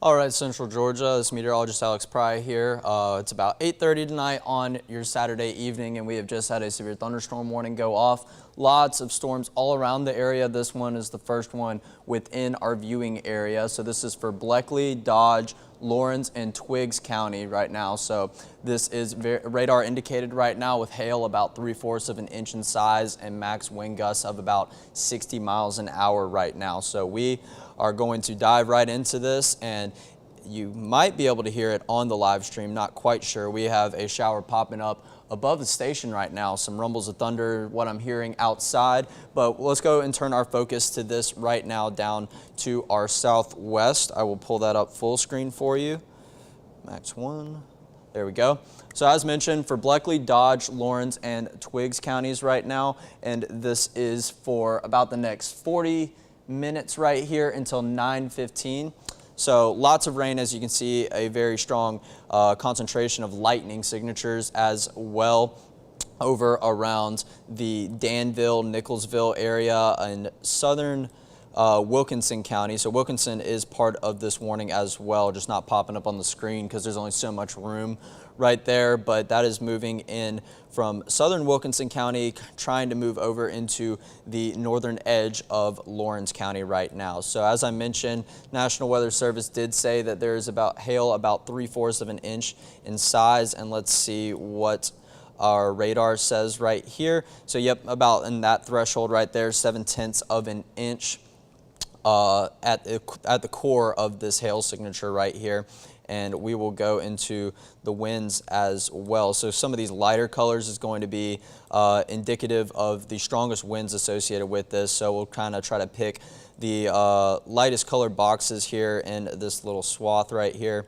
All right, Central Georgia, this is meteorologist Alex Pry here. It's about 8:30 tonight on your Saturday evening, and we have just had a severe thunderstorm warning go off. Lots of storms all around the area. This one is the first one within our viewing area. So this is for Bleckley, Dodge, Lawrence, and Twiggs County right now. So this is radar indicated right now with hail about 3/4 of an inch in size and max wind gusts of about 60 miles an hour right now. So we are going to dive right into this, and you might be able to hear it on the live stream, not quite sure. We have a shower popping up above the station right now, some rumbles of thunder, what I'm hearing outside, but let's go and turn our focus to this right now down to our southwest. I will pull that up full screen for you. Max 1. There we go. So as mentioned, for Bleckley, Dodge, Lawrence, and Twiggs counties right now, and this is for about the next 40 minutes right here until 9:15. So lots of rain, as you can see, a very strong concentration of lightning signatures as well over around the Danville, Nicholsville area and southern Wilkinson County. So Wilkinson is part of this warning as well, just not popping up on the screen because there's only so much room right there, but that is moving in from southern Wilkinson County, trying to move over into the northern edge of Lawrence County right now. So as I mentioned, National Weather Service did say that there is about hail about 3/4 of an inch in size, and let's see what our radar says right here. So yep, about in that threshold right there, 7/10 of an inch at the core of this hail signature right here. And we will go into the winds as well. So some of these lighter colors is going to be indicative of the strongest winds associated with this. So we'll kind of try to pick the lightest colored boxes here in this little swath right here.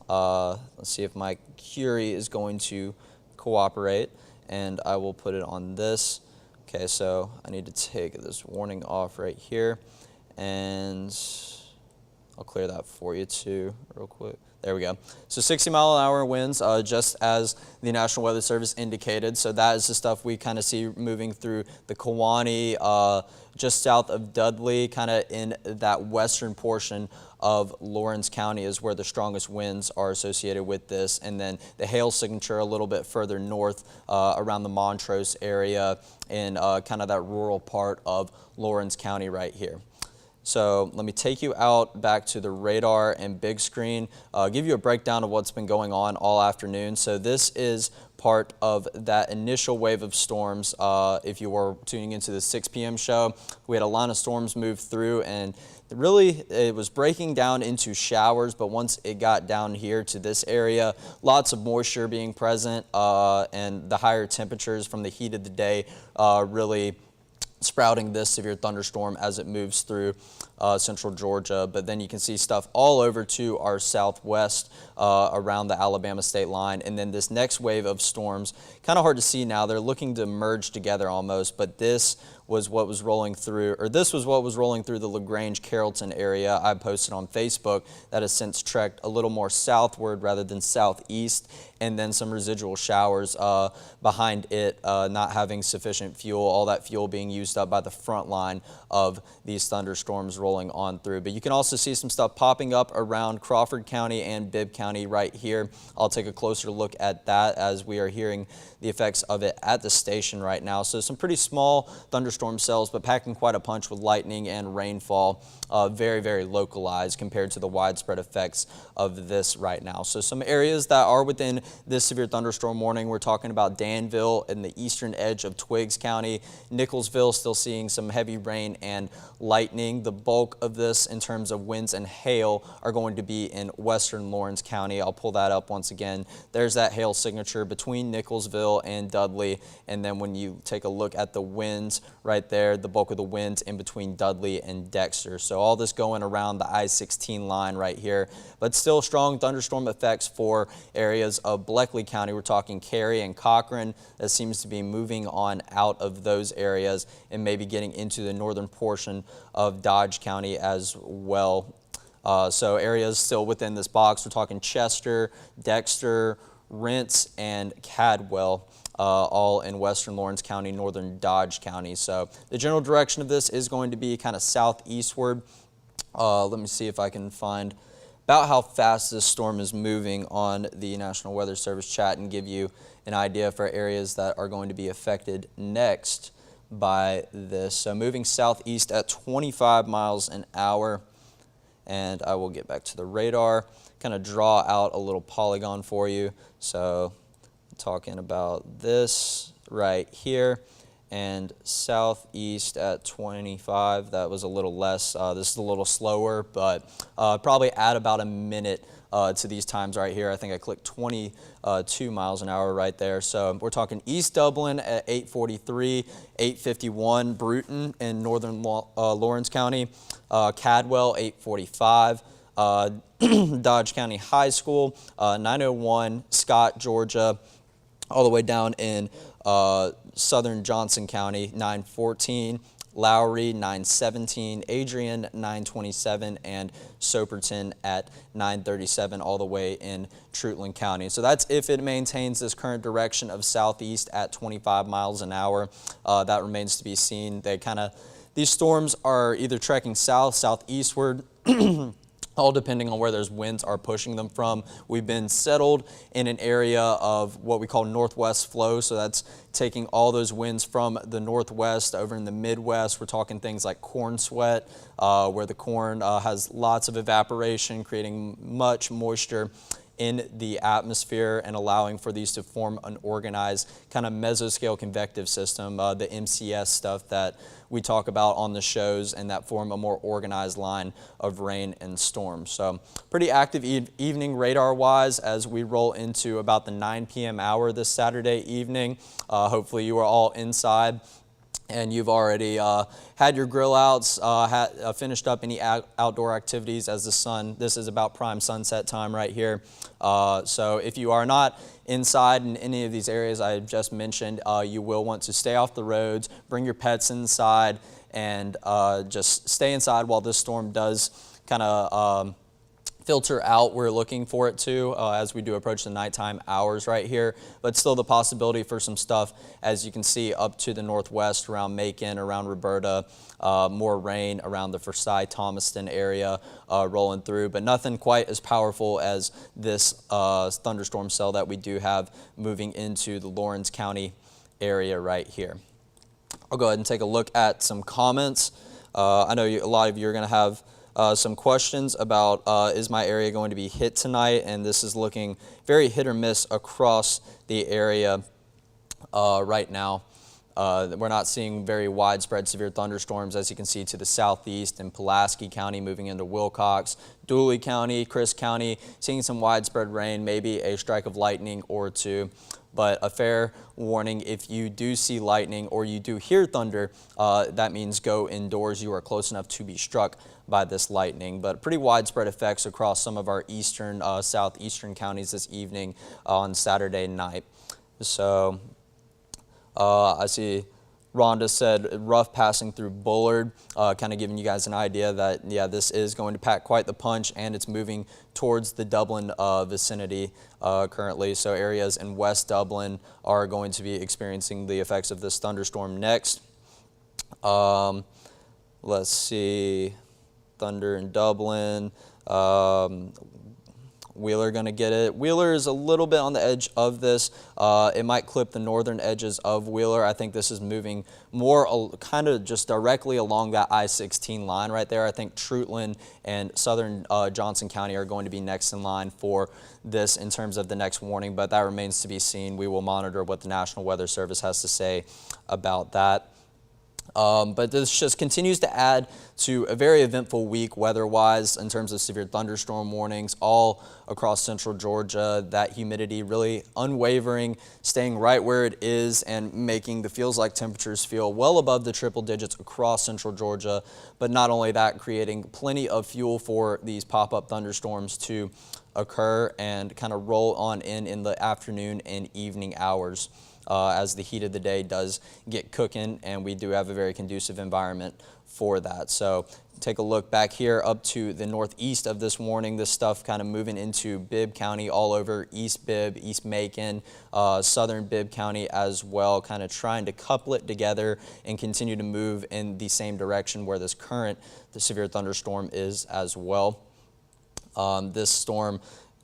Let's see if my Curie is going to cooperate, and I will put it on this. Okay, so I need to take this warning off right here, and I'll clear that for you too real quick. There we go. So 60-mile-an-hour winds, just as the National Weather Service indicated. So that is the stuff we kind of see moving through the Kewanee, just south of Dudley, kind of in that western portion of Lawrence County is where the strongest winds are associated with this. And then the hail signature a little bit further north around the Montrose area in kind of that rural part of Lawrence County right here. So let me take you out back to the radar and big screen, give you a breakdown of what's been going on all afternoon. So this is part of that initial wave of storms. If you were tuning into the 6 p.m. show, we had a line of storms move through, and really it was breaking down into showers, but once it got down here to this area, lots of moisture being present and the higher temperatures from the heat of the day really sprouting this severe thunderstorm as it moves through central Georgia. But then you can see stuff all over to our southwest around the Alabama state line. And then this next wave of storms, kind of hard to see now, they're looking to merge together almost, but this was what was rolling through, or this was what was rolling through the LaGrange Carrollton area. I posted on Facebook that has since trekked a little more southward rather than southeast, and then some residual showers behind it, not having sufficient fuel, all that fuel being used up by the front line of these thunderstorms rolling on through. But you can also see some stuff popping up around Crawford County and Bibb County right here. I'll take a closer look at that as we are hearing the effects of it at the station right now. So some pretty small thunderstorm cells, but packing quite a punch with lightning and rainfall, very, very localized compared to the widespread effects of this right now. So some areas that are within this severe thunderstorm warning, we're talking about Danville and the eastern edge of Twiggs County, Nicholsville still seeing some heavy rain and lightning. The bulk of this in terms of winds and hail are going to be in western Lawrence County. I'll pull that up once again. There's that hail signature between Nicholsville and Dudley, and then when you take a look at the winds right there, the bulk of the winds in between Dudley and Dexter. So all this going around the I-16 line right here, but still strong thunderstorm effects for areas of Bleckley County. We're talking Cary and Cochran. That seems to be moving on out of those areas and maybe getting into the northern portion of Dodge County as well. So areas still within this box, we're talking Chester, Dexter, Rents, and Cadwell, all in western Lawrence County, northern Dodge County. So the general direction of this is going to be kind of southeastward. Let me see if I can find about how fast this storm is moving on the National Weather Service chat and give you an idea for areas that are going to be affected next by this. So moving southeast at 25 miles an hour, and I will get back to the radar, kind of draw out a little polygon for you. So talking about this right here, and southeast at 25. That was a little less. This is a little slower, but probably add about a minute to these times right here. I think I clicked 22 miles an hour right there. So we're talking East Dublin at 8:43, 8:51, Bruton in northern Lawrence County, Cadwell 8:45, Dodge County High School 9:01, Scott, Georgia, all the way down in southern Johnson County 9:14, Lowry 9:17, Adrian 9:27, and Soperton at 9:37, all the way in Trutland County. So that's if it maintains this current direction of southeast at 25 miles an hour. That remains to be seen. These storms are either trekking south, southeastward, all depending on where those winds are pushing them from. We've been settled in an area of what we call northwest flow, so that's taking all those winds from the northwest over in the Midwest. We're talking things like corn sweat, where the corn has lots of evaporation, creating much moisture in the atmosphere and allowing for these to form an organized kind of mesoscale convective system, the MCS stuff that we talk about on the shows, and that form a more organized line of rain and storms. So pretty active evening radar-wise as we roll into about the 9 p.m. hour this Saturday evening. Hopefully you are all inside and you've already had your grill outs, finished up any outdoor activities as the sun, this is about prime sunset time right here. So if you are not inside in any of these areas I just mentioned, you will want to stay off the roads, bring your pets inside, and just stay inside while this storm does kind of filter out. We're looking for it to as we do approach the nighttime hours right here, but still the possibility for some stuff, as you can see, up to the northwest around Macon, around Roberta, more rain around the Forsyth, Thomaston area rolling through, but nothing quite as powerful as this thunderstorm cell that we do have moving into the Lawrence County area right here. I'll go ahead and take a look at some comments. I know a lot of you are going to have some questions about is my area going to be hit tonight, and this is looking very hit or miss across the area right now. We're not seeing very widespread severe thunderstorms, as you can see, to the southeast in Pulaski County, moving into Wilcox, Dooley County, Chris County, seeing some widespread rain, maybe a strike of lightning or two. But a fair warning, if you do see lightning or you do hear thunder, that means go indoors. You are close enough to be struck by this lightning. But pretty widespread effects across some of our eastern, southeastern counties this evening on Saturday night. So I see Rhonda said rough passing through Bullard, kind of giving you guys an idea that, yeah, this is going to pack quite the punch, and it's moving towards the Dublin vicinity currently. So areas in West Dublin are going to be experiencing the effects of this thunderstorm next. Let's see, thunder in Dublin. Wheeler going to get it. Wheeler is a little bit on the edge of this. It might clip the northern edges of Wheeler. I think this is moving more kind of just directly along that I-16 line right there. I think Trutland and southern Johnson County are going to be next in line for this in terms of the next warning, but that remains to be seen. We will monitor what the National Weather Service has to say about that. But this just continues to add to a very eventful week weather-wise in terms of severe thunderstorm warnings all across central Georgia. That humidity really unwavering, staying right where it is and making the feels-like temperatures feel well above the triple digits across central Georgia. But not only that, creating plenty of fuel for these pop-up thunderstorms to occur and kind of roll on in the afternoon and evening hours. As the heat of the day does get cooking, and we do have a very conducive environment for that. So take a look back here up to the northeast of this warning. This stuff kind of moving into Bibb County, all over East Bibb, East Macon, southern Bibb County as well, kind of trying to couple it together and continue to move in the same direction where this current severe thunderstorm is as well. This storm,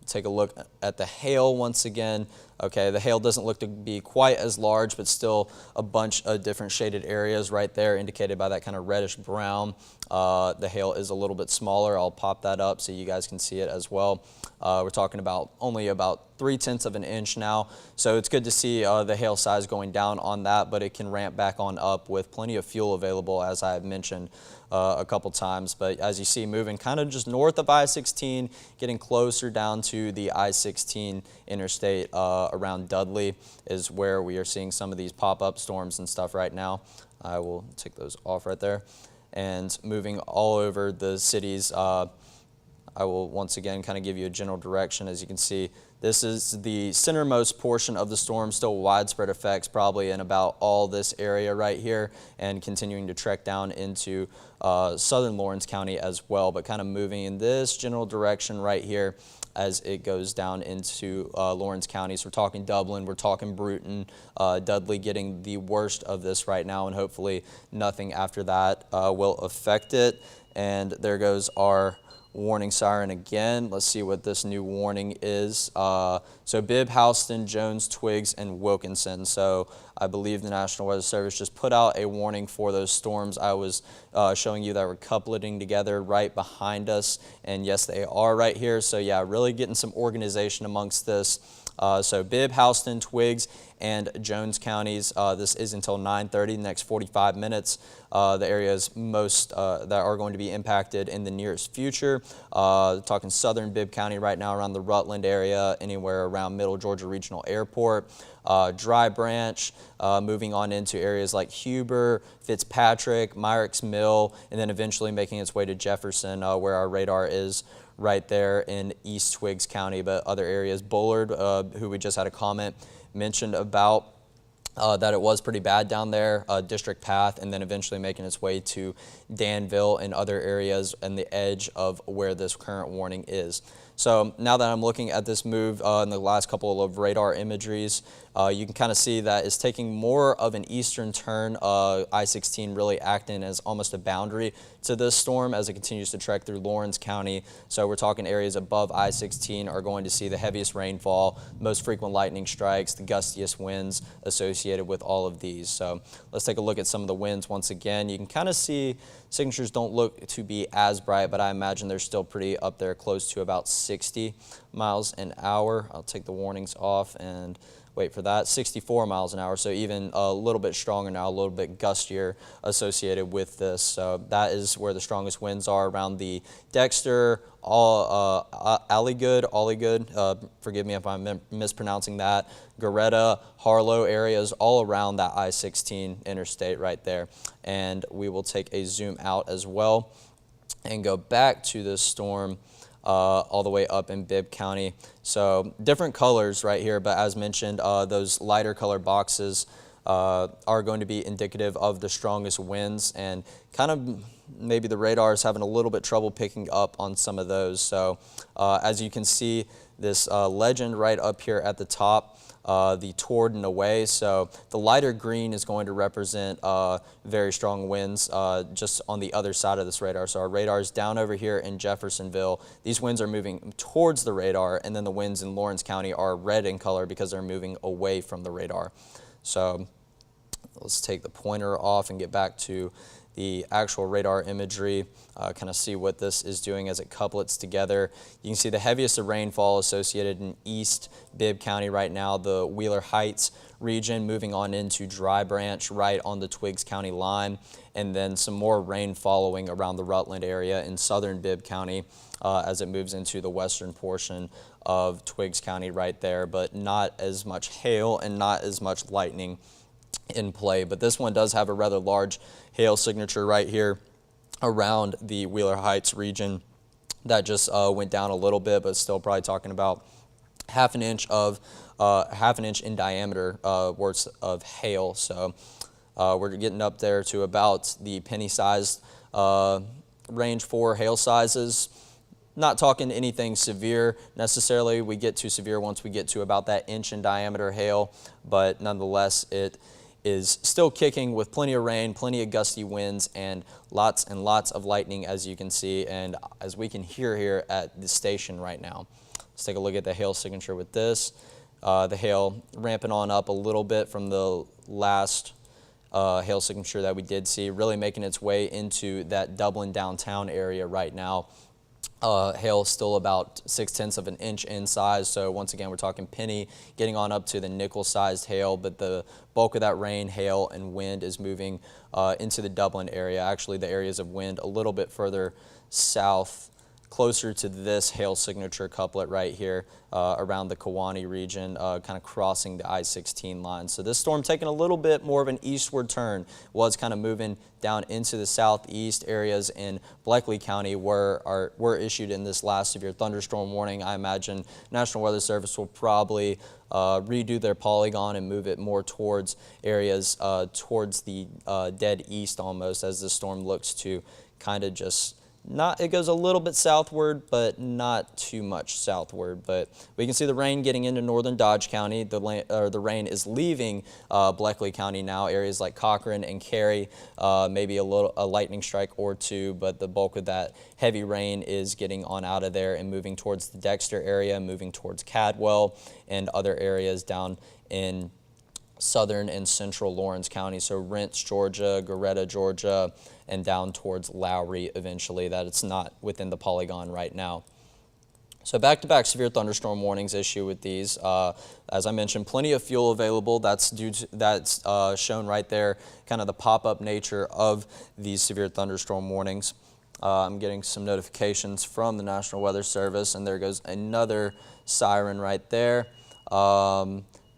take a look at the hail once again. Okay, the hail doesn't look to be quite as large, but still a bunch of different shaded areas right there indicated by that kind of reddish brown. The hail is a little bit smaller. I'll pop that up so you guys can see it as well. We're talking about only about 3/10 of an inch now. So it's good to see the hail size going down on that, but it can ramp back on up with plenty of fuel available, as I have mentioned a couple times. But as you see, moving kind of just north of I-16, getting closer down to the I-16 interstate around Dudley is where we are seeing some of these pop-up storms and stuff right now. I will take those off right there. And moving all over the cities, I will once again kind of give you a general direction. As you can see, this is the centermost portion of the storm, still widespread effects probably in about all this area right here, and continuing to trek down into southern Lawrence County as well, but kind of moving in this general direction right here as it goes down into Lawrence County. So we're talking Dublin, we're talking Bruton, Dudley getting the worst of this right now, and hopefully nothing after that will affect it. And there goes our warning siren again. Let's see what this new warning is. So Bibb, Houston, Jones, Twiggs, and Wilkinson. So I believe the National Weather Service just put out a warning for those storms I was showing you that were coupling together right behind us. And yes, they are right here. So yeah, really getting some organization amongst this. So Bibb, Houston, Twiggs, and Jones counties. This is until 9:30, the next 45 minutes. The areas most that are going to be impacted in the nearest future. Talking southern Bibb County right now around the Rutland area, anywhere around Middle Georgia Regional Airport. Dry Branch, moving on into areas like Huber, Fitzpatrick, Myrick's Mill, and then eventually making its way to Jefferson, where our radar is right there in East Twiggs County. But other areas, Bullard, who we just had a comment mentioned about, that it was pretty bad down there, District Path, and then eventually making its way to Danville and other areas and the edge of where this current warning is. So now that I'm looking at this move in the last couple of radar imageries, you can kind of see that it's taking more of an eastern turn. I-16 really acting as almost a boundary to this storm as it continues to trek through Lawrence County. So we're talking areas above I-16 are going to see the heaviest rainfall, most frequent lightning strikes, the gustiest winds associated with all of these. So let's take a look at some of the winds once again. You can kind of see signatures don't look to be as bright, but I imagine they're still pretty up there, close to about 60 miles an hour. I'll take the warnings off and wait for that. 64 miles an hour, so even a little bit stronger now, a little bit gustier associated with this. So that is where the strongest winds are around the Dexter, Alligood, forgive me if I'm mispronouncing that, Goretta, Harlow areas, all around that I-16 interstate right there. And we will take a zoom out as well and go back to this storm all the way up in Bibb County. So different colors right here, but as mentioned, those lighter color boxes are going to be indicative of the strongest winds, and kind of maybe the radar is having a little bit trouble picking up on some of those. So as you can see, this legend right up here at the top, the toward and away. So the lighter green is going to represent very strong winds just on the other side of this radar. So our radar is down over here in Jeffersonville. These winds are moving towards the radar, and then the winds in Lawrence County are red in color because they're moving away from the radar. So let's take the pointer off and get back to the actual radar imagery, kind of see what this is doing as it couplets together. You can see the heaviest of rainfall associated in East Bibb County right now, the Wheeler Heights region, moving on into Dry Branch right on the Twiggs County line, and then some more rain following around the Rutland area in southern Bibb County as it moves into the western portion of Twiggs County right there, but not as much hail and not as much lightning in play. But this one does have a rather large hail signature right here around the Wheeler Heights region that just went down a little bit, but still probably talking about half an inch in diameter worth of hail. So we're getting up there to about the penny-sized range for hail sizes. Not talking anything severe necessarily. We get to severe once we get to about that inch in diameter hail, but nonetheless it is still kicking with plenty of rain, plenty of gusty winds, and lots of lightning, as you can see and as we can hear here at the station right now. Let's take a look at the hail signature with this. The hail ramping on up a little bit from the last hail signature that we did see, really making its way into that Dublin downtown area right now. Hail still about 6/10 of an inch in size, so once again we're talking penny, getting on up to the nickel-sized hail, but the bulk of that rain, hail, and wind is moving into the Dublin area. Actually, the areas of wind a little bit further south, closer to this hail signature couplet right here around the Kewanee region, kind of crossing the I-16 line. So this storm taking a little bit more of an eastward turn, was kind of moving down into the southeast. Areas in Bleckley County were issued in this last severe thunderstorm warning. I imagine National Weather Service will probably redo their polygon and move it more towards areas towards the dead east almost, as the storm looks to kind of just it goes a little bit southward, but not too much southward. But we can see the rain getting into northern Dodge County. The rain is leaving Bleckley County now. Areas like Cochran and Cary, maybe a lightning strike or two, but the bulk of that heavy rain is getting on out of there and moving towards the Dexter area, moving towards Cadwell and other areas down in southern and central Lawrence County, so Rents, Georgia, Goretta, Georgia, and down towards Lowry eventually. That it's not within the polygon right now. So back-to-back severe thunderstorm warnings issue with these. As I mentioned, plenty of fuel available. That's shown right there, kind of the pop-up nature of these severe thunderstorm warnings. I'm getting some notifications from the National Weather Service, and there goes another siren right there.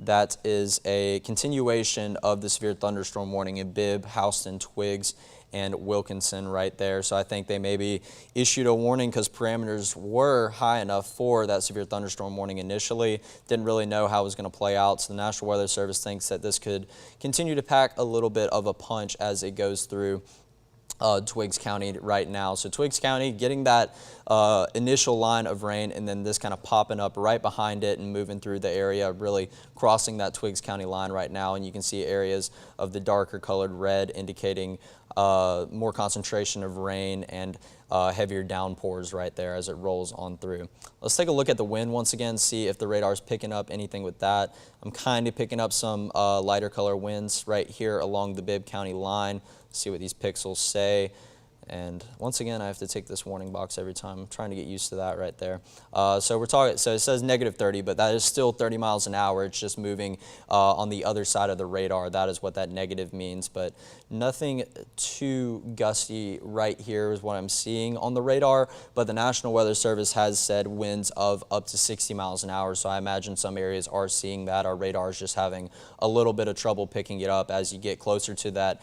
That is a continuation of the severe thunderstorm warning in Bibb, Houston, Twiggs, and Wilkinson right there. So I think they maybe issued a warning because parameters were high enough for that severe thunderstorm warning initially. Didn't really know how it was going to play out. So the National Weather Service thinks that this could continue to pack a little bit of a punch as it goes through Twiggs County right now. So Twiggs County getting that initial line of rain, and then this kind of popping up right behind it and moving through the area, really crossing that Twiggs County line right now. And you can see areas of the darker colored red indicating more concentration of rain and heavier downpours right there as it rolls on through. Let's take a look at the wind once again, see if the radar's picking up anything with that. I'm kind of picking up some lighter color winds right here along the Bibb County line. See what these pixels say. And once again, I have to take this warning box every time. I'm trying to get used to that right there. So we're talking. So it says -30, but that is still 30 miles an hour. It's just moving on the other side of the radar. That is what that negative means. But nothing too gusty right here is what I'm seeing on the radar. But the National Weather Service has said winds of up to 60 miles an hour. So I imagine some areas are seeing that. Our radar is just having a little bit of trouble picking it up as you get closer to that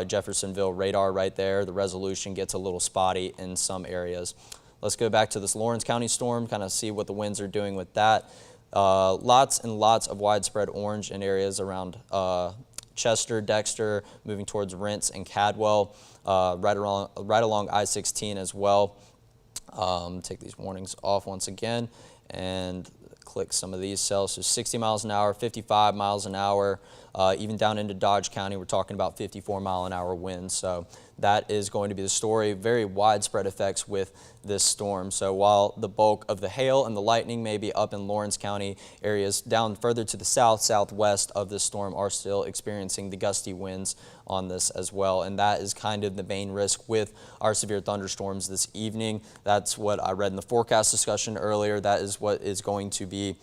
Jeffersonville radar right there. The resolution gets a little spotty in some areas. Let's go back to this Lawrence County storm, kind of see what the winds are doing with that. Lots and lots of widespread orange in areas around Chester, Dexter, moving towards Rents and Cadwell, right along I-16 as well. Take these warnings off once again and click some of these cells. So 60 miles an hour, 55 miles an hour, even down into Dodge County, we're talking about 54-mile-an-hour winds. So that is going to be the story. Very widespread effects with this storm. So while the bulk of the hail and the lightning may be up in Lawrence County, areas down further to the south, southwest of this storm are still experiencing the gusty winds on this as well. And that is kind of the main risk with our severe thunderstorms this evening. That's what I read in the forecast discussion earlier. That is what is going to be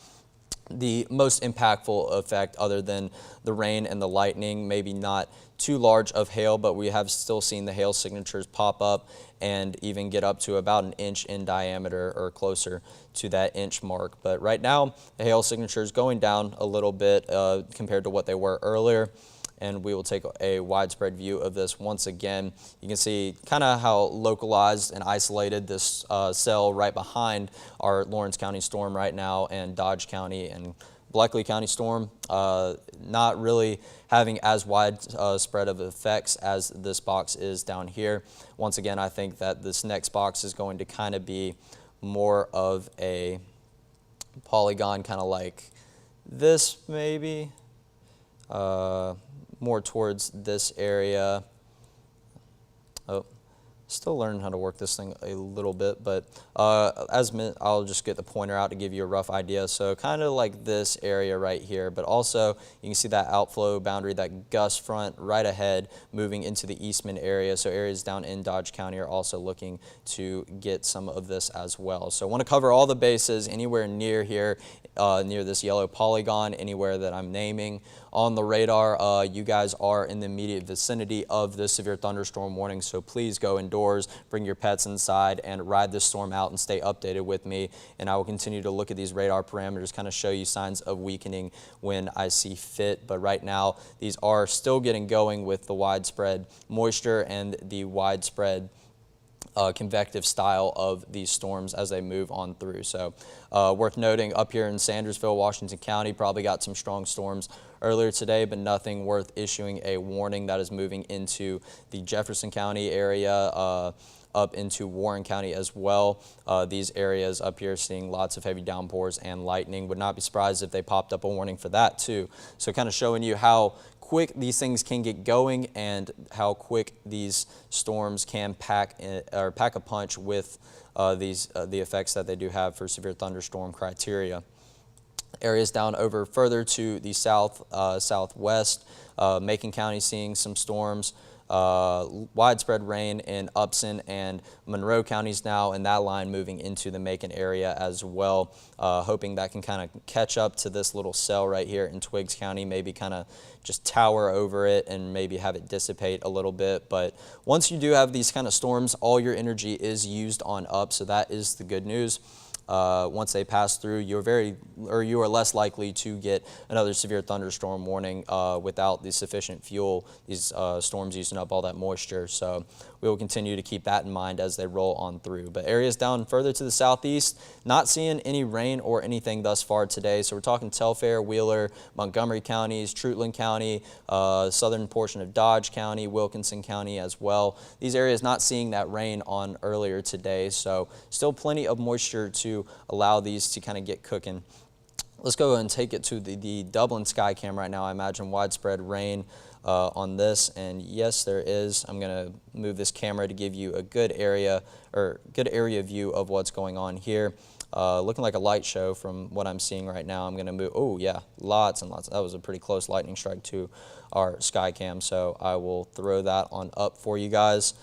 the most impactful effect, other than the rain and the lightning. Maybe not too large of hail, but we have still seen the hail signatures pop up and even get up to about 1 inch in diameter or closer to that inch mark. But right now, the hail signature is going down a little bit compared to what they were earlier. And we will take a widespread view of this once again. You can see kind of how localized and isolated this cell right behind our Lawrence County storm right now, and Dodge County and Bleckley County storm, not really having as wide spread of effects as this box is down here. Once again, I think that this next box is going to kind of be more of a polygon, kind of like this maybe. more towards this area. Oh, still learning how to work this thing a little bit, but I'll just get the pointer out to give you a rough idea. So kind of like this area right here, but also you can see that outflow boundary, that gust front right ahead moving into the Eastman area. So areas down in Dodge County are also looking to get some of this as well. So I want to cover all the bases anywhere near here, near this yellow polygon, anywhere that I'm naming on the radar. You guys are in the immediate vicinity of this severe thunderstorm warning, so please go indoors, bring your pets inside, and ride this storm out and stay updated with me. And I will continue to look at these radar parameters, kind of show you signs of weakening when I see fit. But right now, these are still getting going with the widespread moisture and the widespread convective style of these storms as they move on through. So worth noting, up here in Sandersville, Washington County, probably got some strong storms earlier today, but nothing worth issuing a warning. That is moving into the Jefferson County area, up into Warren County as well. These areas up here seeing lots of heavy downpours and lightning. Would not be surprised if they popped up a warning for that too. So kind of showing you how quick these things can get going and how quick these storms can pack a punch with the effects that they do have for severe thunderstorm criteria. Areas down over further to the southwest, Macon County seeing some storms. Widespread rain in Upson and Monroe counties now, and that line moving into the Macon area as well. Hoping that can kind of catch up to this little cell right here in Twiggs County, maybe kind of just tower over it and maybe have it dissipate a little bit. But once you do have these kind of storms, all your energy is used on up, so that is the good news. Once they pass through, you are less likely to get another severe thunderstorm warning without the sufficient fuel, these storms using up all that moisture. So we will continue to keep that in mind as they roll on through. But areas down further to the southeast, not seeing any rain or anything thus far today. So we're talking Telfair, Wheeler, Montgomery counties, Trutland County, southern portion of Dodge County, Wilkinson County as well. These areas not seeing that rain on earlier today. So still plenty of moisture to allow these to kind of get cooking. Let's go and take it to the Dublin sky cam right now. I imagine widespread rain on this, and yes, there is. I'm going to move this camera to give you a good area view of what's going on here. Looking like a light show from what I'm seeing right now. I'm going to move. Oh yeah, lots and lots. That was a pretty close lightning strike to our sky cam, so I will throw that on up for you guys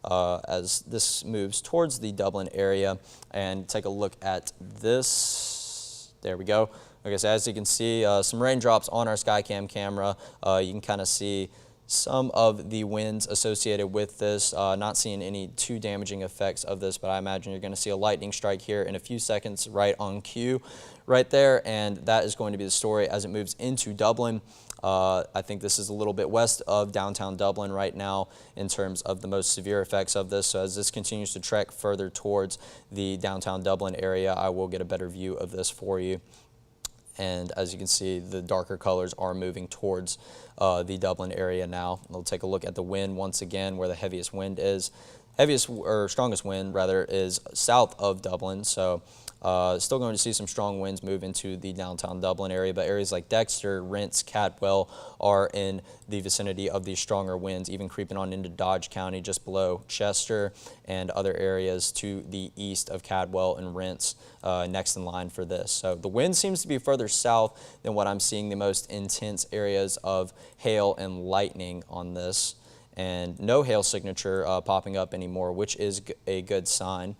as this moves towards the Dublin area. And take a look at this. There we go. Okay, so as you can see, some raindrops on our Skycam camera. You can kind of see some of the winds associated with this. Not seeing any too damaging effects of this, but I imagine you're going to see a lightning strike here in a few seconds right on cue right there, and that is going to be the story as it moves into Dublin. I think this is a little bit west of downtown Dublin right now in terms of the most severe effects of this. So as this continues to trek further towards the downtown Dublin area, I will get a better view of this for you. And as you can see, the darker colors are moving towards the Dublin area now. We'll take a look at the wind once again, where the heaviest wind is. Strongest wind rather is south of Dublin. So still going to see some strong winds move into the downtown Dublin area, but areas like Dexter, Rents, Cadwell are in the vicinity of these stronger winds, even creeping on into Dodge County just below Chester and other areas to the east of Cadwell and Rents next in line for this. So the wind seems to be further south than what I'm seeing the most intense areas of hail and lightning on this. And no hail signature popping up anymore, which is a good sign.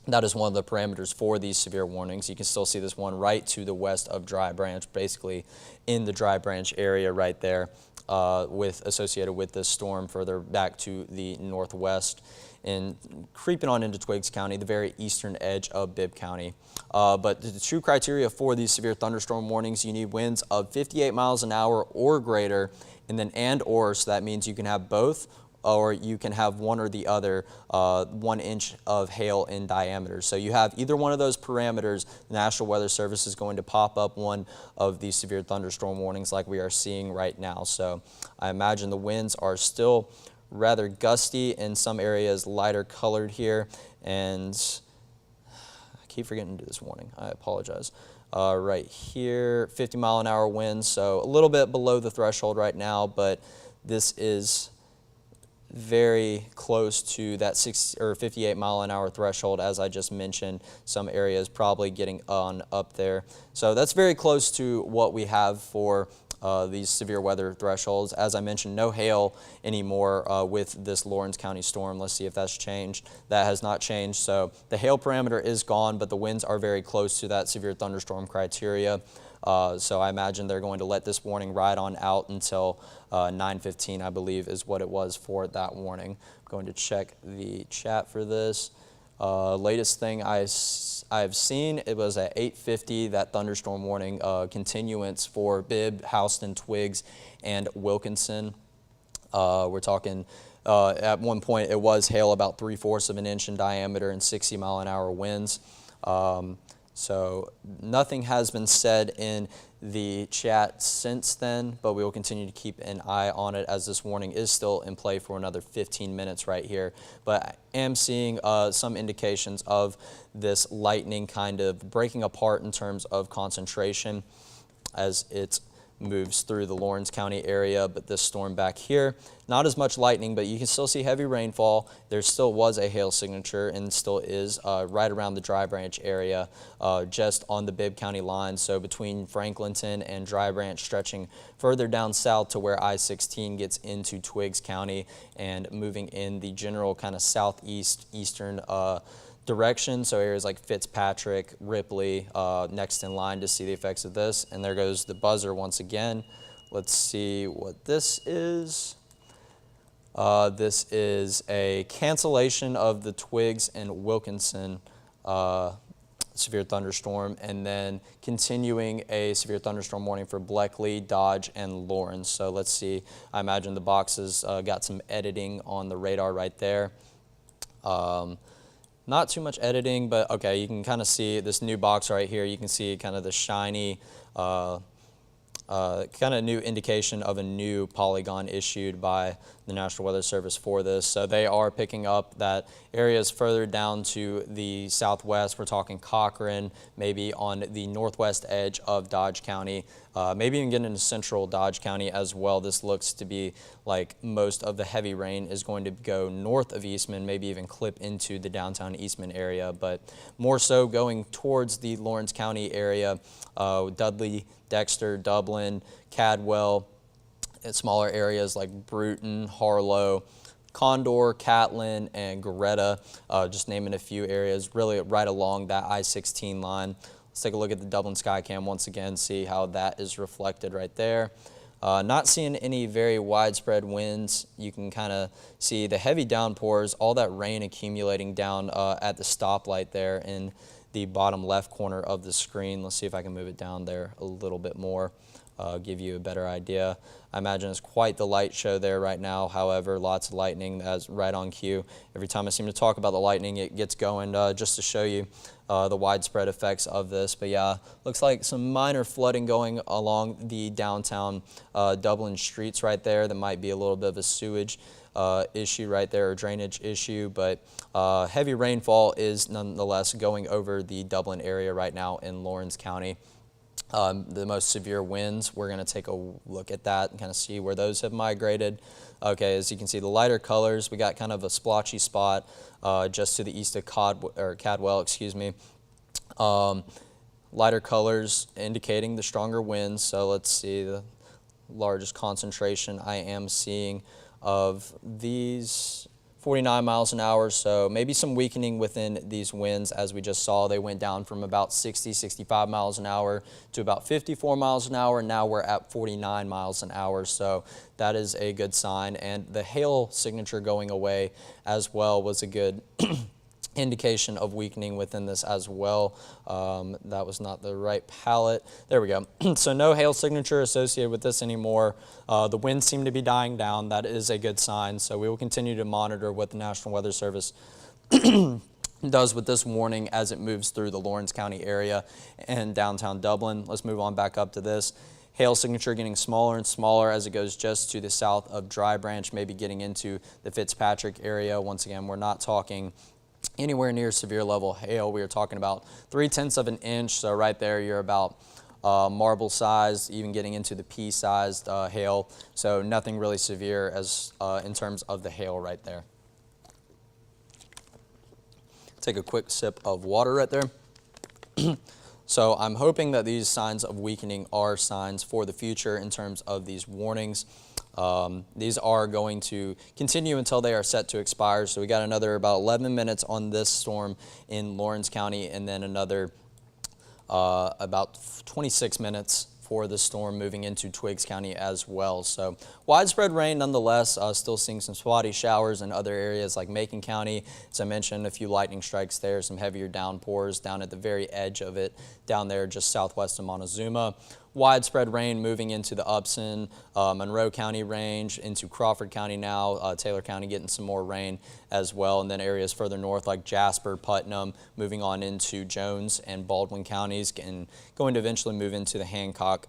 That is one of the parameters for these severe warnings. You can still see this one right to the west of Dry Branch, basically in the Dry Branch area right there, associated with this storm further back to the northwest and creeping on into Twiggs County, the very eastern edge of Bibb County. But the true criteria for these severe thunderstorm warnings, you need winds of 58 miles an hour or greater, and then so that means you can have both, or you can have one or the other, 1 inch of hail in diameter. So you have either one of those parameters, the National Weather Service is going to pop up one of these severe thunderstorm warnings like we are seeing right now. So I imagine the winds are still rather gusty in some areas, lighter colored here, and I keep forgetting to do this warning. I apologize. Right here, 50-mile-an-hour winds, so a little bit below the threshold right now, but this is very close to that 60 or 58-mile-an-hour threshold, as I just mentioned. Some areas probably getting on up there. So that's very close to what we have for these severe weather thresholds. As I mentioned, no hail anymore with this Lawrence County storm. Let's see if that's changed. That has not changed. So the hail parameter is gone, but the winds are very close to that severe thunderstorm criteria. So I imagine they're going to let this warning ride on out until 9:15, I believe, is what it was for that warning. I'm going to check the chat for this. Latest thing I've seen, it was at 8:50, that thunderstorm warning continuance for Bibb, Houston, Twiggs, and Wilkinson. We're talking, at one point it was hail about 3/4 of an inch in diameter and 60-mile-an-hour winds. So nothing has been said in the chat since then, but we will continue to keep an eye on it as this warning is still in play for another 15 minutes right here. But I am seeing some indications of this lightning kind of breaking apart in terms of concentration as it moves through the Lawrence County area. But this storm back here, not as much lightning, but you can still see heavy rainfall. There still was a hail signature and still is right around the Dry Branch area, just on the Bibb County line. So between Franklinton and Dry Branch, stretching further down south to where I-16 gets into Twiggs County and moving in the general kind of eastern direction. So areas like Fitzpatrick, Ripley, next in line to see the effects of this. And there goes the buzzer once again. Let's see what this is. This is a cancellation of the Twiggs and Wilkinson severe thunderstorm, and then continuing a severe thunderstorm warning for Bleckley, Dodge, and Lawrence. So let's see. I imagine the boxes got some editing on the radar right there. Not too much editing, but okay, you can kind of see this new box right here. You can see kind of the shiny, kind of new indication of a new polygon issued by the National Weather Service for this. So they are picking up that areas further down to the southwest. We're talking Cochran, maybe on the northwest edge of Dodge County, maybe even getting into central Dodge County as well. This looks to be like most of the heavy rain is going to go north of Eastman, maybe even clip into the downtown Eastman area, but more so going towards the Lawrence County area, Dudley, Dexter, Dublin, Cadwell, and smaller areas like Bruton, Harlow, Condor, Catlin, and Greta, just naming a few areas really right along that I-16 line. Let's take a look at the Dublin Skycam once again, see how that is reflected right there. Not seeing any very widespread winds. You can kind of see the heavy downpours, all that rain accumulating down at the stoplight there in the bottom left corner of the screen. Let's see if I can move it down there a little bit more, give you a better idea. I imagine it's quite the light show there right now. However, lots of lightning as right on cue. Every time I seem to talk about the lightning, it gets going just to show you the widespread effects of this. But yeah, looks like some minor flooding going along the downtown Dublin streets right there. That might be a little bit of a sewage issue right there, or drainage issue, but heavy rainfall is nonetheless going over the Dublin area right now in Lawrence County. The most severe winds, we're going to take a look at that and kind of see where those have migrated. Okay, as you can see, the lighter colors, we got kind of a splotchy spot just to the east of Cadwell, excuse me. Lighter colors indicating the stronger winds. So let's see the largest concentration I am seeing of these 49 miles an hour, so maybe some weakening within these winds. As we just saw, they went down from about 60, 65 miles an hour to about 54 miles an hour. Now we're at 49 miles an hour, so that is a good sign. And the hail signature going away as well was a good indication of weakening within this as well. That was not the right palette. There we go. So no hail signature associated with this anymore. The winds seem to be dying down. That is a good sign. So we will continue to monitor what the National Weather Service does with this warning as it moves through the Lawrence County area and downtown Dublin. Let's move on back up to this. Hail signature getting smaller and smaller as it goes just to the south of Dry Branch, maybe getting into the Fitzpatrick area. Once again, we're not talking anywhere near severe level hail. We are talking about 3/10 of an inch, so right there you're about marble sized, even getting into the pea-sized hail, so nothing really severe as in terms of the hail right there. Take a quick sip of water right there. So I'm hoping that these signs of weakening are signs for the future in terms of these warnings. These are going to continue until they are set to expire. So we got another about 11 minutes on this storm in Lawrence County, and then another about 26 minutes for the storm moving into Twiggs County as well. So widespread rain nonetheless, still seeing some spotty showers in other areas like Macon County. As I mentioned, a few lightning strikes there, some heavier downpours down at the very edge of it, down there just southwest of Montezuma. Widespread rain moving into the Upson, Monroe County range, into Crawford County now, Taylor County getting some more rain as well, and then areas further north like Jasper, Putnam, moving on into Jones and Baldwin counties, and going to eventually move into the Hancock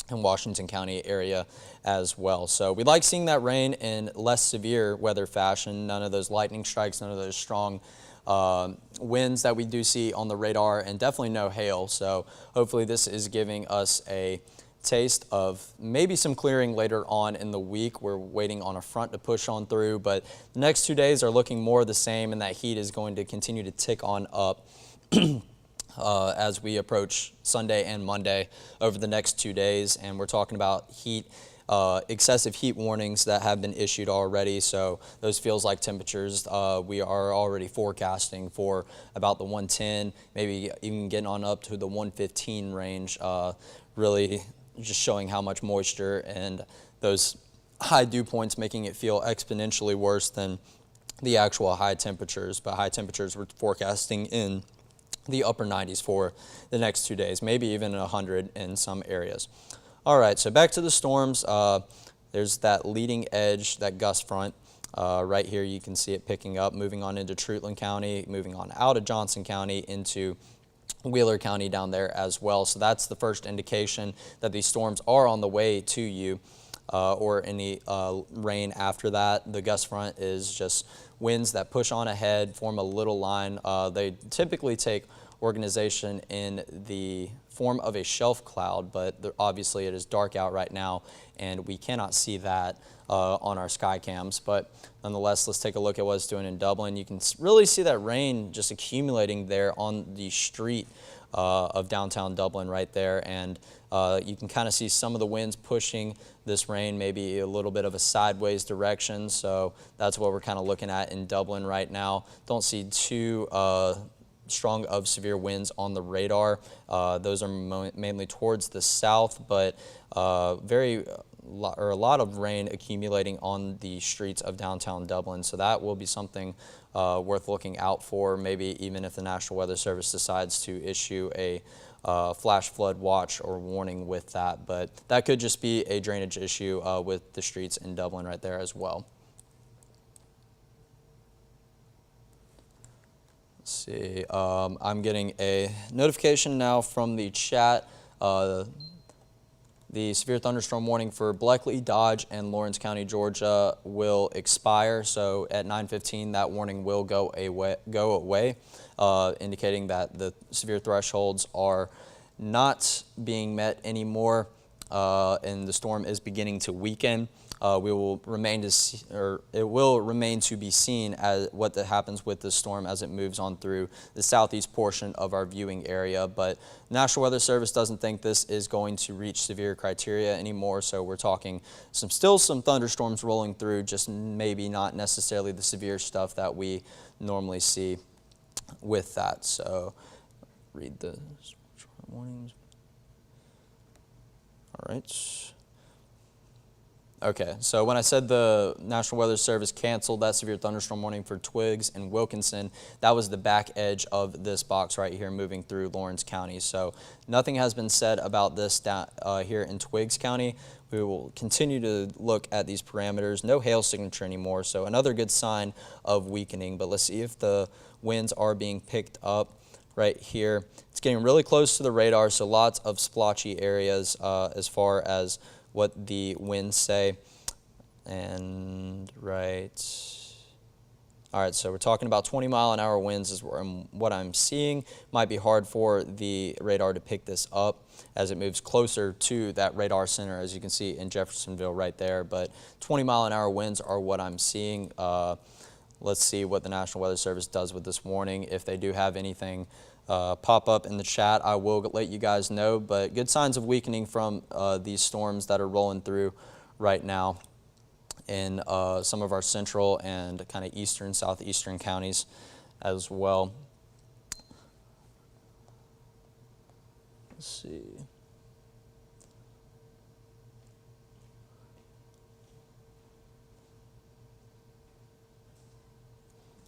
and Washington County area as well. So we like seeing that rain in less severe weather fashion, none of those lightning strikes, none of those strong winds that we do see on the radar, and definitely no hail. So hopefully this is giving us a taste of maybe some clearing later on in the week. We're waiting on a front to push on through, but the next 2 days are looking more the same, and that heat is going to continue to tick on up as we approach Sunday and Monday over the next 2 days. And we're talking about heat, excessive heat warnings that have been issued already. So those feels like temperatures we are already forecasting for about the 110, maybe even getting on up to the 115 range, really just showing how much moisture and those high dew points making it feel exponentially worse than the actual high temperatures. But high temperatures we're forecasting in the upper 90s for the next 2 days, maybe even 100 in some areas. All right, so back to the storms. There's that leading edge, that gust front. Right here you can see it picking up, moving on into Treutlen County, moving on out of Johnson County into Wheeler County down there as well. So that's the first indication that these storms are on the way to you, or any rain after that. The gust front is just winds that push on ahead, form a little line. They typically take organization in the form of a shelf cloud, but obviously it is dark out right now and we cannot see that on our sky cams. But nonetheless, let's take a look at what it's doing in Dublin. You can really see that rain just accumulating there on the street of downtown Dublin right there, and you can kind of see some of the winds pushing this rain maybe a little bit of a sideways direction. So that's what we're kind of looking at in Dublin right now. Don't see too strong of severe winds on the radar. Those are mainly towards the south, but a lot of rain accumulating on the streets of downtown Dublin. So that will be something worth looking out for, maybe even if the National Weather Service decides to issue a flash flood watch or warning with that. But that could just be a drainage issue with the streets in Dublin right there as well. See, I'm getting a notification now from the chat. The severe thunderstorm warning for Bleckley, Dodge, and Lawrence County, Georgia will expire. So at 9:15, that warning will go away, indicating that the severe thresholds are not being met anymore, and the storm is beginning to weaken. It will remain to be seen as what happens with the storm as it moves on through the southeast portion of our viewing area. But National Weather Service doesn't think this is going to reach severe criteria anymore. So we're talking still some thunderstorms rolling through, just maybe not necessarily the severe stuff that we normally see with that. So read the warnings. All right. Okay, so when I said the National Weather Service canceled that severe thunderstorm warning for Twiggs and Wilkinson, that was the back edge of this box right here moving through Lawrence County. So nothing has been said about this down here in Twiggs County. We will continue to look at these parameters. No hail signature anymore, so another good sign of weakening. But let's see if the winds are being picked up right here. It's getting really close to the radar, so lots of splotchy areas as far as what the winds say. And right All right, so we're talking about 20-mile-an-hour winds is what I'm seeing. Might be hard for the radar to pick this up as it moves closer to that radar center, as you can see in Jeffersonville right there. But 20-mile-an-hour winds are what I'm seeing. Let's see what the National Weather Service does with this warning. If they do have anything pop up in the chat, I will let you guys know. But good signs of weakening from these storms that are rolling through right now in some of our central and kind of eastern, southeastern counties as well. Let's see.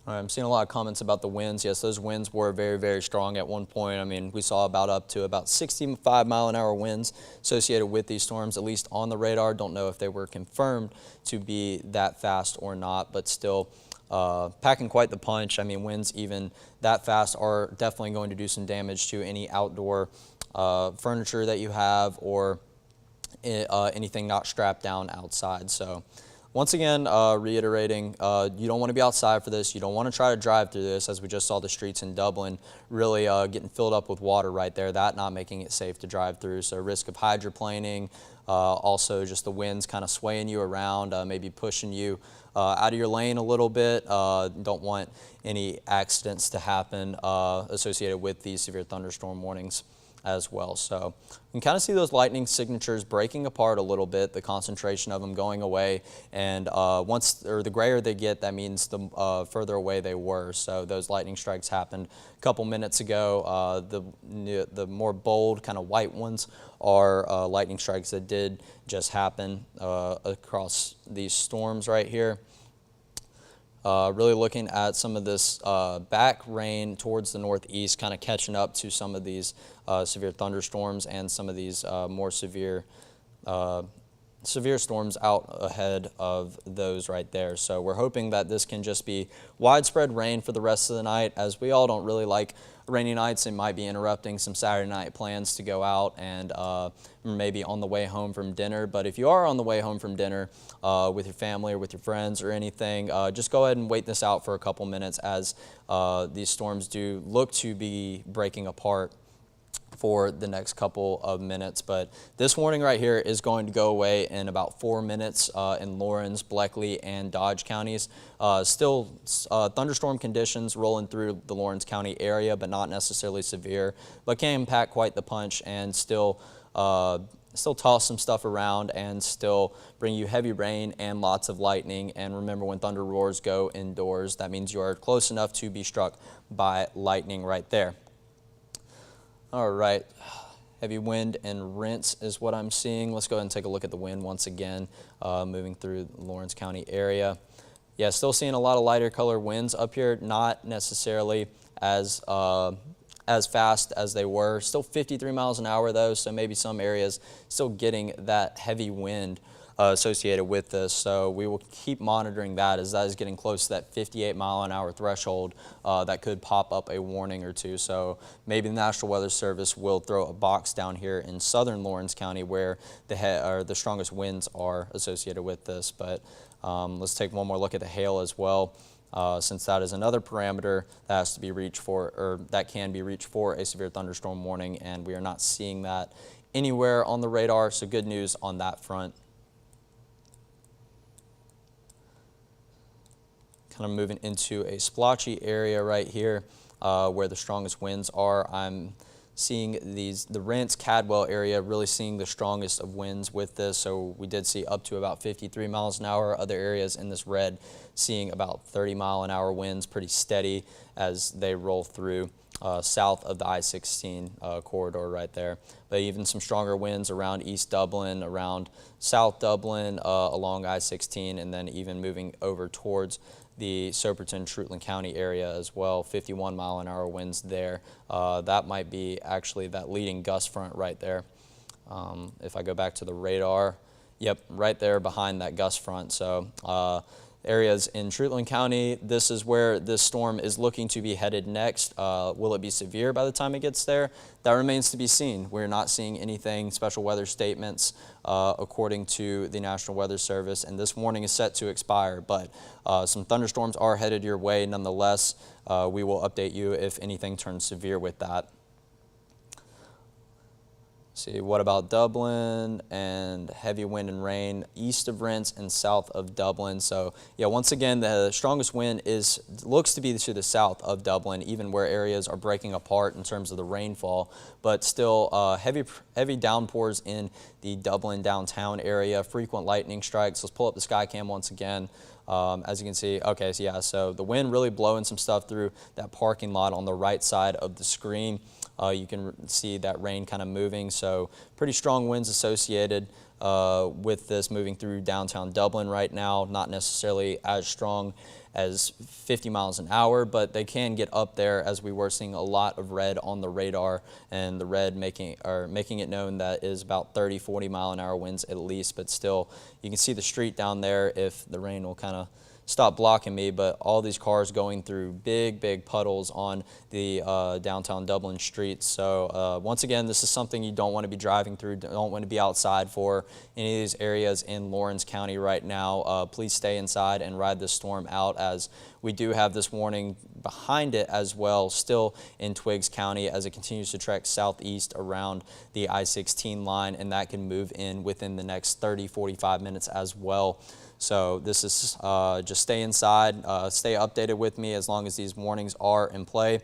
All right, I'm seeing a lot of comments about the winds. Yes, those winds were very, very strong at one point. I mean, we saw up to about 65-mile-an-hour winds associated with these storms, at least on the radar. Don't know if they were confirmed to be that fast or not, but still packing quite the punch. I mean, winds even that fast are definitely going to do some damage to any outdoor furniture that you have or anything not strapped down outside. So once again, reiterating, you don't want to be outside for this. You don't want to try to drive through this, as we just saw the streets in Dublin really getting filled up with water right there, that not making it safe to drive through. So risk of hydroplaning, also just the winds kind of swaying you around, maybe pushing you out of your lane a little bit. Don't want any accidents to happen associated with these severe thunderstorm warnings as well. So you can kind of see those lightning signatures breaking apart a little bit, the concentration of them going away, and the grayer they get, that means the further away they were. So those lightning strikes happened a couple minutes ago. The more bold kind of white ones are lightning strikes that did just happen across these storms right here. Really looking at some of this back rain towards the northeast, kind of catching up to some of these severe thunderstorms and some of these more severe storms out ahead of those right there. So we're hoping that this can just be widespread rain for the rest of the night, as we all don't really like rainy nights. It might be interrupting some Saturday night plans to go out and maybe on the way home from dinner. But if you are on the way home from dinner with your family or with your friends or anything, just go ahead and wait this out for a couple minutes, as these storms do look to be breaking apart for the next couple of minutes. But this warning right here is going to go away in about 4 minutes in Lawrence, Bleckley, and Dodge counties. Still thunderstorm conditions rolling through the Lawrence County area, but not necessarily severe, but can pack quite the punch and still toss some stuff around and still bring you heavy rain and lots of lightning. And remember, when thunder roars, go indoors. That means you are close enough to be struck by lightning right there. All right, heavy wind and rinse is what I'm seeing. Let's go ahead and take a look at the wind once again, moving through the Lawrence County area. Yeah, still seeing a lot of lighter color winds up here, not necessarily as fast as they were. Still 53 miles an hour though, so maybe some areas still getting that heavy wind associated with this. So we will keep monitoring that, as that is getting close to that 58-mile-an-hour threshold that could pop up a warning or two. So maybe the National Weather Service will throw a box down here in southern Lawrence County where the strongest winds are associated with this. But let's take one more look at the hail as well, since that is another parameter that has to be reached for, or that can be reached for a severe thunderstorm warning, and we are not seeing that anywhere on the radar. So good news on that front. Kind of moving into a splotchy area right here where the strongest winds are. I'm seeing the Rents, Cadwell area really seeing the strongest of winds with this. So we did see up to about 53 miles an hour. Other areas in this red seeing about 30-mile-an-hour winds, pretty steady as they roll through south of the I-16 corridor right there. But even some stronger winds around East Dublin, around South Dublin, along I-16, and then even moving over towards the Soperton, Trutland County area as well. 51-mile-an-hour winds there. That might be actually that leading gust front right there. If I go back to the radar, yep, right there behind that gust front. So areas in Truitland County, this is where this storm is looking to be headed next. Will it be severe by the time it gets there? That remains to be seen. We're not seeing anything, special weather statements, according to the National Weather Service, and this warning is set to expire, but some thunderstorms are headed your way nonetheless. We will update you if anything turns severe with that. See, what about Dublin and heavy wind and rain east of Rents and south of Dublin? So yeah, once again, the strongest wind looks to be to the south of Dublin, even where areas are breaking apart in terms of the rainfall, but still heavy downpours in the Dublin downtown area, frequent lightning strikes. Let's pull up the sky cam once again. As you can see, okay, so yeah, so the wind really blowing some stuff through that parking lot on the right side of the screen. You can see that rain kind of moving, so pretty strong winds associated with this moving through downtown Dublin right now. Not necessarily as strong as 50 miles an hour, but they can get up there, as we were seeing a lot of red on the radar, and the red making it known that is about 30-40 mile an hour winds at least. But still, you can see the street down there if the rain will kind of stop blocking me, but all these cars going through big puddles on the downtown Dublin streets. So once again, this is something you don't want to be driving through, don't want to be outside for any of these areas in Lawrence County right now. Please stay inside and ride this storm out, as we do have this warning behind it as well, still in Twiggs County, as it continues to trek southeast around the I-16 line, and that can move in within the next 30-45 minutes as well. So this is just stay inside, stay updated with me as long as these warnings are in play.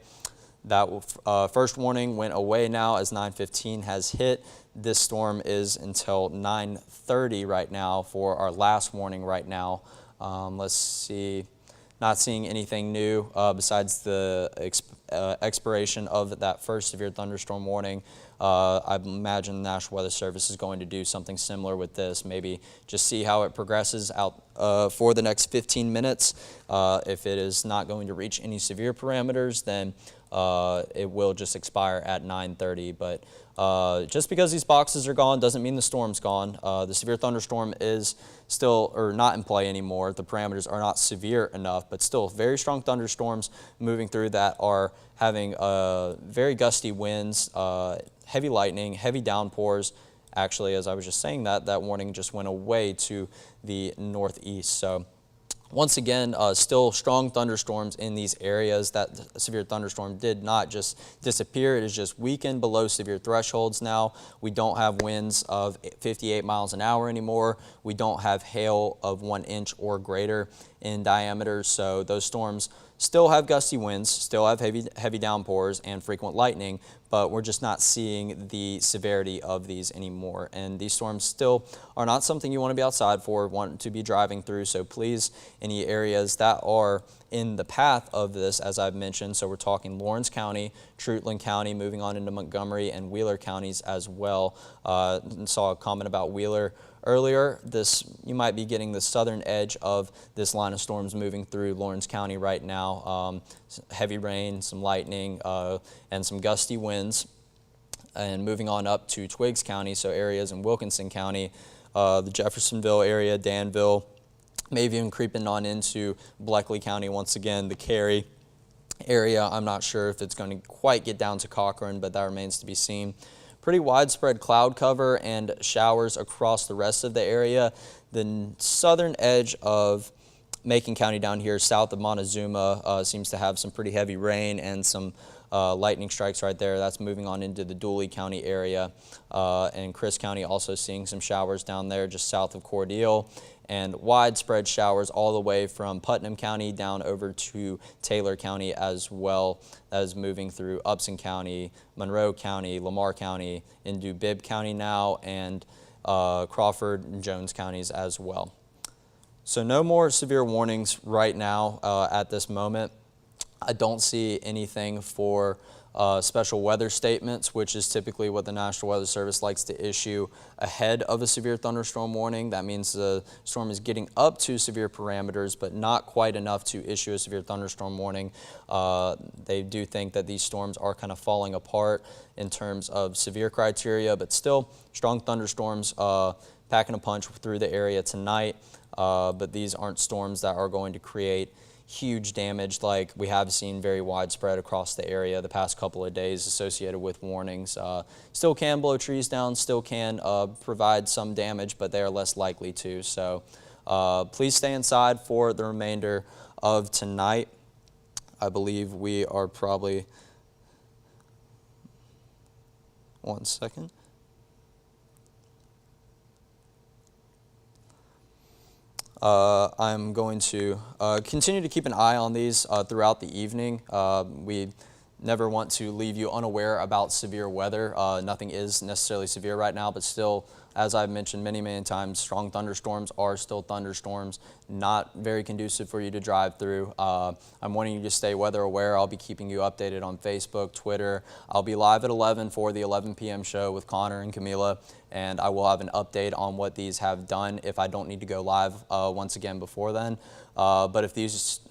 That first warning went away now as 9:15 has hit. This storm is until 9:30 right now for our last warning right now. Let's see. Not seeing anything new besides the expiration of that first severe thunderstorm warning. I imagine the National Weather Service is going to do something similar with this, maybe just see how it progresses out for the next 15 minutes. If it is not going to reach any severe parameters, then it will just expire at 9:30. But just because these boxes are gone doesn't mean the storm's gone. The severe thunderstorm is still not in play anymore. The parameters are not severe enough, but still very strong thunderstorms moving through that are having very gusty winds, heavy lightning, heavy downpours. Actually, as I was just saying, that warning just went away to the northeast. So once again, still strong thunderstorms in these areas. That severe thunderstorm did not just disappear. It is just weakened below severe thresholds now. We don't have winds of 58 miles an hour anymore. We don't have hail of 1 inch or greater in diameter. So those storms still have gusty winds, still have heavy downpours and frequent lightning, but we're just not seeing the severity of these anymore. And these storms still are not something you want to be outside for, want to be driving through. So please, any areas that are in the path of this, as I've mentioned, so we're talking Lawrence County, Truitland County, moving on into Montgomery and Wheeler counties as well. Saw a comment about Wheeler earlier. You might be getting the southern edge of this line of storms moving through Lawrence County right now. Heavy rain, some lightning, and some gusty winds. And moving on up to Twiggs County, so areas in Wilkinson County, the Jeffersonville area, Danville, maybe even creeping on into Bleckley County once again, the Cary area. I'm not sure if it's going to quite get down to Cochrane, but that remains to be seen. Pretty widespread cloud cover and showers across the rest of the area. The southern edge of Macon County down here south of Montezuma seems to have some pretty heavy rain and some lightning strikes right there. That's moving on into the Dooley County area. And Chris County also seeing some showers down there just south of Cordele. And widespread showers all the way from Putnam County down over to Taylor County as well, as moving through Upson County, Monroe County, Lamar County, into Bibb County now, and Crawford and Jones counties as well. So no more severe warnings right now at this moment. I don't see anything for special weather statements, which is typically what the National Weather Service likes to issue ahead of a severe thunderstorm warning. That means the storm is getting up to severe parameters, but not quite enough to issue a severe thunderstorm warning. They do think that these storms are kind of falling apart in terms of severe criteria, but still strong thunderstorms packing a punch through the area tonight, but these aren't storms that are going to create huge damage like we have seen very widespread across the area the past couple of days associated with warnings. Still can blow trees down, still can provide some damage, but they are less likely to. So please stay inside for the remainder of tonight. I believe we are probably, one second. I'm going to continue to keep an eye on these throughout the evening. We never want to leave you unaware about severe weather. Nothing is necessarily severe right now, but still, as I've mentioned many times, strong thunderstorms are still thunderstorms, not very conducive for you to drive through. I'm wanting you to stay weather aware. I'll be keeping you updated on Facebook, Twitter. I'll be live at 11 for the 11 p.m. show with Connor and Camila, and I will have an update on what these have done if I don't need to go live once again before then. But if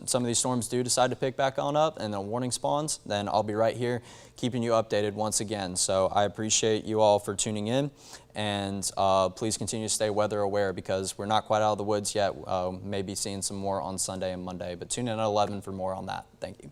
some of these storms do decide to pick back on up and the warning spawns, then I'll be right here keeping you updated once again. So I appreciate you all for tuning in, and please continue to stay weather aware because we're not quite out of the woods yet. Maybe seeing some more on Sunday and Monday, but tune in at 11 for more on that. Thank you.